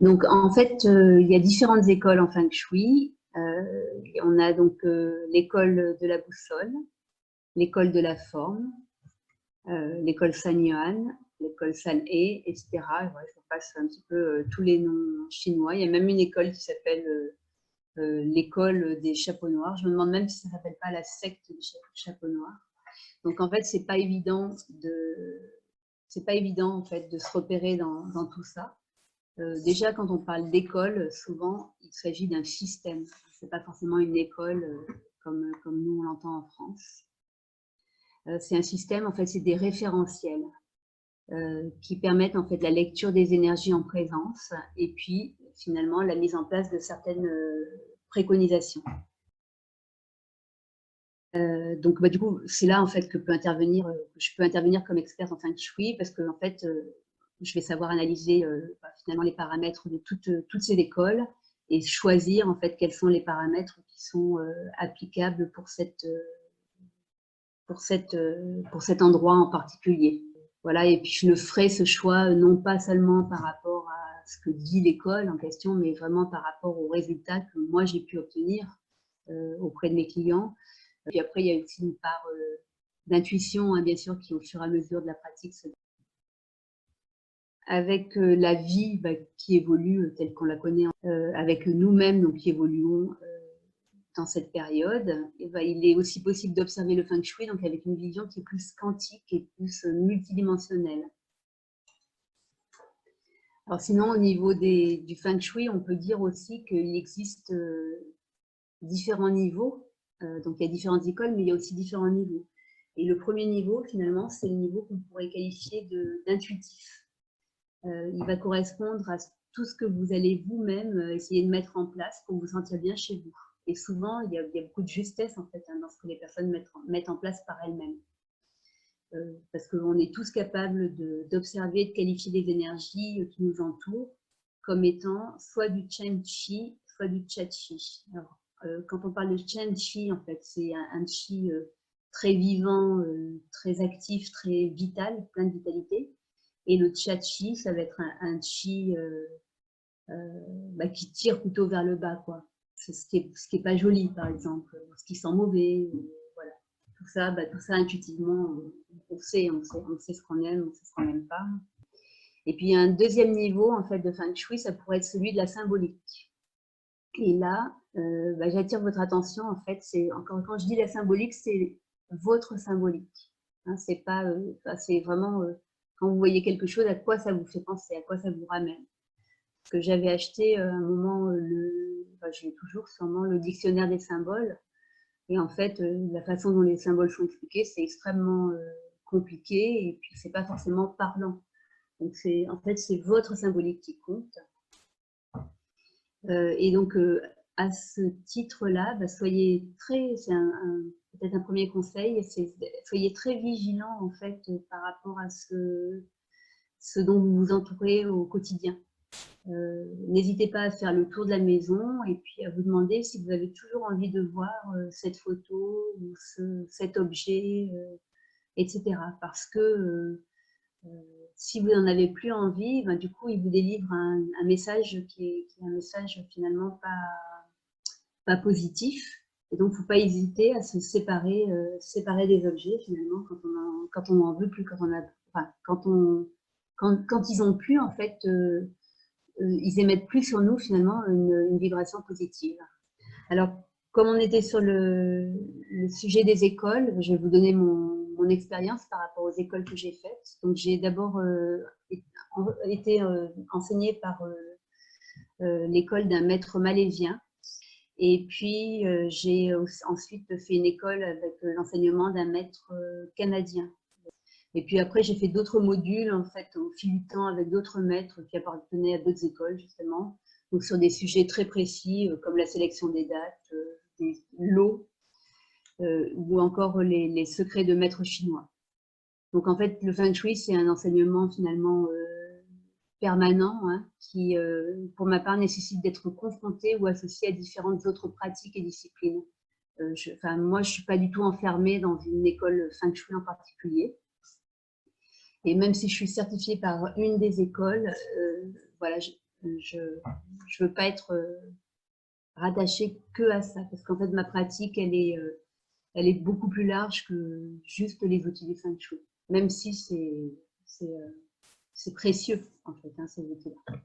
Donc, en fait, il y a différentes écoles en Feng Shui. On a donc l'école de la boussole, l'école de la forme, l'école San Yuan, l'école San He, etc. Et voilà, je passe un petit peu tous les noms chinois. Il y a même une école qui s'appelle l'école des chapeaux noirs. Je me demande même si ça ne s'appelle pas la secte des chapeaux noirs. Donc, en fait, c'est pas évident en fait de se repérer dans tout ça. Déjà, quand on parle d'école, souvent, il s'agit d'un système. Ce n'est pas forcément une école comme nous, on l'entend en France. C'est un système, en fait, c'est des référentiels qui permettent en fait la lecture des énergies en présence et puis, finalement, la mise en place de certaines préconisations. Donc, du coup, c'est là, en fait, que je peux intervenir comme experte en Feng Shui parce que, en fait, je vais savoir analyser finalement les paramètres de toutes ces écoles et choisir en fait quels sont les paramètres qui sont applicables pour cet endroit en particulier. Voilà, et puis je le ferai ce choix non pas seulement par rapport à ce que dit l'école en question, mais vraiment par rapport aux résultats que moi j'ai pu obtenir auprès de mes clients. Et puis après, il y a aussi une part d'intuition, hein, bien sûr, qui au fur et à mesure de la pratique se avec la vie qui évolue telle qu'on la connaît, avec nous-mêmes donc, qui évoluons dans cette période, et il est aussi possible d'observer le Feng Shui donc, avec une vision qui est plus quantique et plus multidimensionnelle. Alors sinon, au niveau du Feng Shui, on peut dire aussi qu'il existe différents niveaux. Donc il y a différentes écoles, mais il y a aussi différents niveaux. Et le premier niveau, finalement, c'est le niveau qu'on pourrait qualifier d'intuitif. Il va correspondre à tout ce que vous allez vous-même essayer de mettre en place pour vous sentir bien chez vous. Et souvent, il y a beaucoup de justesse en fait, hein, dans ce que les personnes mettent en place par elles-mêmes. Parce qu'on est tous capables d'observer, de qualifier les énergies qui nous entourent comme étant soit du Chen Qi, soit du Cha Qi. Alors, quand on parle de Chen Qi, en fait, c'est un Qi très vivant, très actif, très vital, plein de vitalité. Et le Cha Qi, ça va être un Qi qui tire plutôt vers le bas, quoi. C'est ce qui est pas joli, par exemple, ce qui sent mauvais, voilà. Tout ça intuitivement, on sait ce qu'on aime, on sait ce qu'on n'aime pas. Et puis, il y a un deuxième niveau, en fait, de Feng Shui, ça pourrait être celui de la symbolique. Et là, j'attire votre attention, en fait, quand je dis la symbolique, c'est votre symbolique. Hein, c'est pas, c'est vraiment quand vous voyez quelque chose, à quoi ça vous fait penser, à quoi ça vous ramène. Parce que j'avais acheté à un moment, j'ai toujours sûrement le dictionnaire des symboles. Et en fait, la façon dont les symboles sont expliqués, c'est extrêmement compliqué et puis c'est pas forcément parlant. Donc en fait, c'est votre symbolique qui compte. Et donc, à ce titre-là, soyez c'est peut-être un premier conseil, soyez très vigilant en fait par rapport à ce dont vous vous entourez au quotidien. N'hésitez pas à faire le tour de la maison et puis à vous demander si vous avez toujours envie de voir cette photo ou cet objet, etc. Parce que si vous n'en avez plus envie, du coup, il vous délivre un message qui est un message finalement pas positif. Et donc, il ne faut pas hésiter à se séparer des objets finalement quand on n'en veut plus, quand ils n'ont plus en fait ils émettent plus sur nous finalement une vibration positive. Alors, comme on était sur le sujet des écoles, je vais vous donner mon expérience par rapport aux écoles que j'ai faites. Donc, j'ai d'abord été enseignée par l'école d'un maître malaisien. Et puis, j'ai ensuite fait une école avec l'enseignement d'un maître canadien. Et puis après, j'ai fait d'autres modules, en fait, au fil du temps, avec d'autres maîtres qui appartenaient à d'autres écoles, justement. Donc, sur des sujets très précis, comme la sélection des dates, des lots, ou encore les secrets de maîtres chinois. Donc, en fait, le Feng Shui, c'est un enseignement, finalement, permanent, hein, qui, pour ma part, nécessite d'être confronté ou associé à différentes autres pratiques et disciplines. Moi, je ne suis pas du tout enfermée dans une école Feng Shui en particulier. Et même si je suis certifiée par une des écoles, voilà, Je ne veux pas être rattachée que à ça, parce qu'en fait, ma pratique, elle est beaucoup plus large que juste les outils du Feng Shui, même si c'est précieux, en fait, hein, ces outils-là.